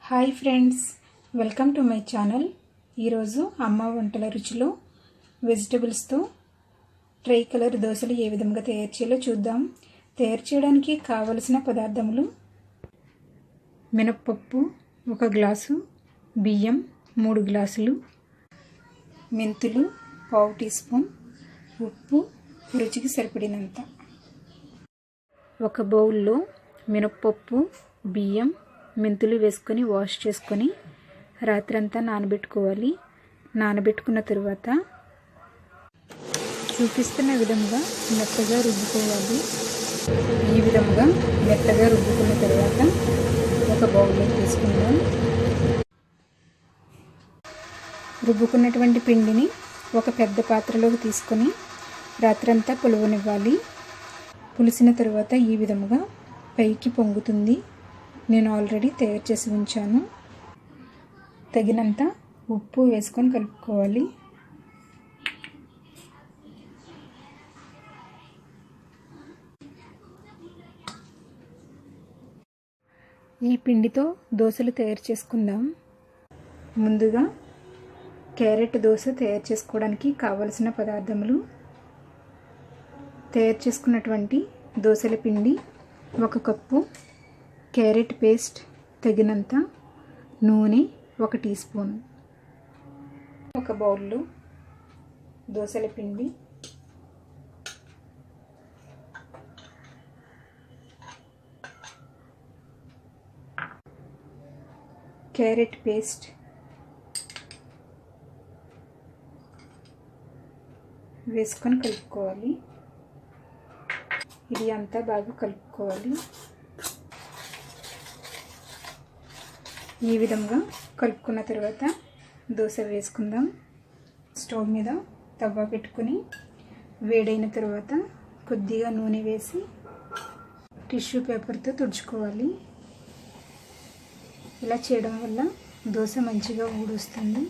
Hi friends, welcome to my channel. ఈరోజు అమ్మ వంటల రుచిలో వెజిటబుల్స్తో ట్రై కలర్ దోశలు ఏ విధంగా తయారు చేయాలో చూద్దాం. తయారు చేయడానికి కావలసిన పదార్థములు: మినప్పప్పు 1 గ్లాసు, బియ్యం 3 గ్లాసులు, మెంతులు 1/2 టీ స్పూన్, ఉప్పు రుచికి సరిపడినంత. ఒక బౌల్లో మినప్పప్పు, బియ్యం, మెంతులు వేసుకొని వాష్ చేసుకొని రాత్రంతా నానబెట్టుకోవాలి. నానబెట్టుకున్న తర్వాత చూపిస్తున్న విధంగా మెత్తగా రుబ్బుకోవాలి. ఈ విధంగా మెత్తగా రుబ్బుకున్న తర్వాత ఒక బౌల్లో తీసుకుందాం. రుబ్బుకున్నటువంటి పిండిని ఒక పెద్ద పాత్రలోకి తీసుకొని రాత్రంతా పులవనివ్వాలి. పులిసిన తర్వాత ఈ విధంగా పైకి పొంగుతుంది. నేను ఆల్రెడీ తయారు చేసి ఉంచాను. తగినంత ఉప్పు వేసుకొని కలుపుకోవాలి. ఈ పిండితో దోశలు తయారు చేసుకుందాం. ముందుగా క్యారెట్ దోశ తయారు చేసుకోవడానికి కావలసిన పదార్థములు: తయారు చేసుకున్నటువంటి దోశల పిండి 1 కప్పు, క్యారెట్ పేస్ట్ తగినంత, నూనె 1 టీ స్పూన్. ఒక బౌల్లో దోశల పిండి, క్యారెట్ పేస్ట్, వేసుకొని కలుపుకోవాలి. ఇది అంతా బాగా కలుపుకోవాలి. ఈ విధంగా కలుపుకున్న తర్వాత దోశ వేసుకుందాం. స్టవ్ మీద తవ్వ పెట్టుకొని వేడైన తర్వాత కొద్దిగా నూనె వేసి టిష్యూ పేపర్తో తుడుచుకోవాలి. ఇలా చేయడం వల్ల దోశ మంచిగా ఊడొస్తుంది.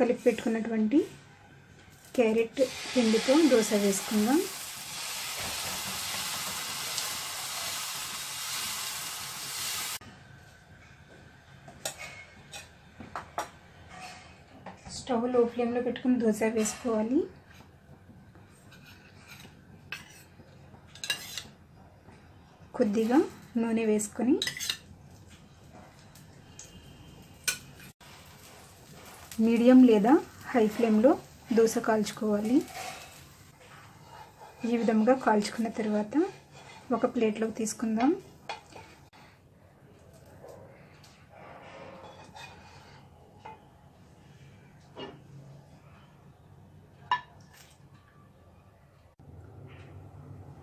కలిపి పెట్టుకున్నటువంటి క్యారెట్ పిండితో దోశ వేసుకుందాం. స్టవ్ లో ఫ్లేమ్లో పెట్టుకుని దోశ వేసుకోవాలి. కొద్దిగా నూనె వేసుకొని మీడియం లేదా హై ఫ్లేమ్లో దోశ కాల్చుకోవాలి. ఈ విధంగా కాల్చుకున్న తర్వాత ఒక ప్లేట్లోకి తీసుకుందాం.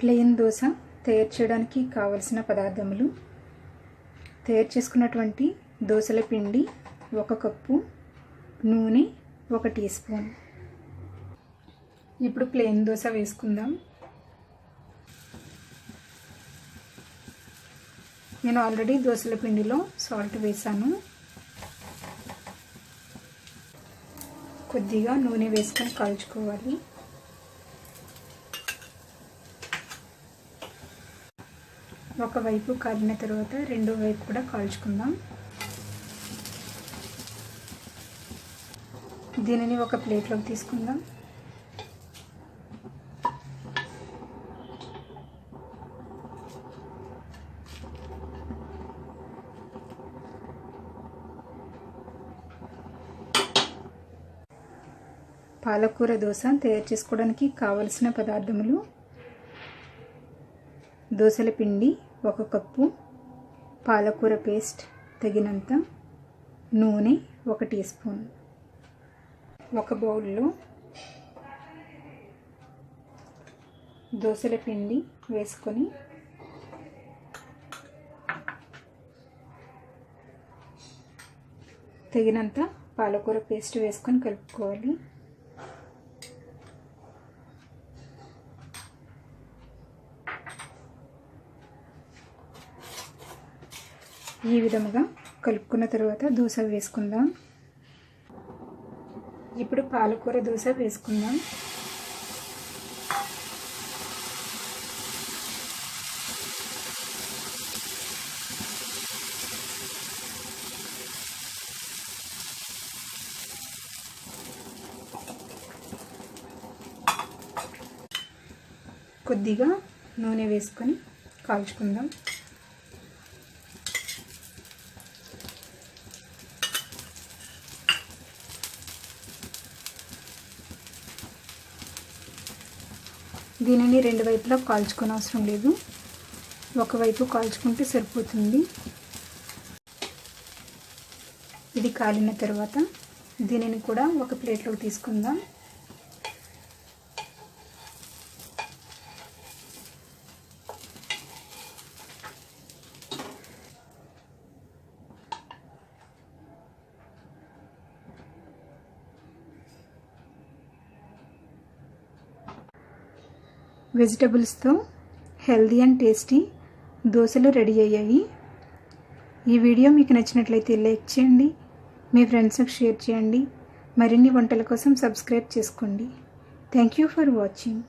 ప్లెయిన్ దోశ తయారు చేయడానికి కావలసిన పదార్థములు: తయారు చేసుకున్నటువంటి దోశల పిండి 1 కప్పు, నూనె 1 టీ స్పూన్. ఇప్పుడు ప్లెయిన్ దోశ వేసుకుందాం. నేను ఆల్రెడీ దోశల పిండిలో సాల్ట్ వేసాను. కొద్దిగా నూనె వేసుకొని కాల్చుకోవాలి. ఒకవైపు కాలిన తర్వాత రెండో వైపు కూడా కాల్చుకుందాం. దీనిని ఒక ప్లేట్లోకి తీసుకుందాం. పాలకూర దోశ తయారు చేసుకోవడానికి కావలసిన పదార్థములు: దోశల పిండి 1 కప్పు, పాలకూర పేస్ట్ తగినంత, నూనె 1 టీ స్పూన్. ఒక బౌల్లో దోశల పిండి వేసుకొని తగినంత పాలకూర పేస్ట్ వేసుకొని కలుపుకోవాలి. ఈ విధంగా కలుపుకున్న తర్వాత దోశ వేసుకుందాం. ఇప్పుడు పాలకూర దోశ వేసుకుందాం. కొద్దిగా నూనె వేసుకొని కాల్చుకుందాం. దీనిని రెండు వైపులా కాల్చుకోని అవసరం లేదు, ఒకవైపు కాల్చుకుంటే సరిపోతుంది. ఇది కాలిన తర్వాత దీనిని కూడా ఒక ప్లేట్లోకి తీసుకుందాం. వెజిటబుల్స్తో హెల్దీ అండ్ టేస్టీ దోశలు రెడీ అయ్యాయి. ఈ వీడియో మీకు నచ్చినట్లయితే లైక్ చేయండి, మీ ఫ్రెండ్స్కి షేర్ చేయండి. మరిన్ని వంటల కోసం సబ్స్క్రైబ్ చేసుకోండి. Thank you for watching.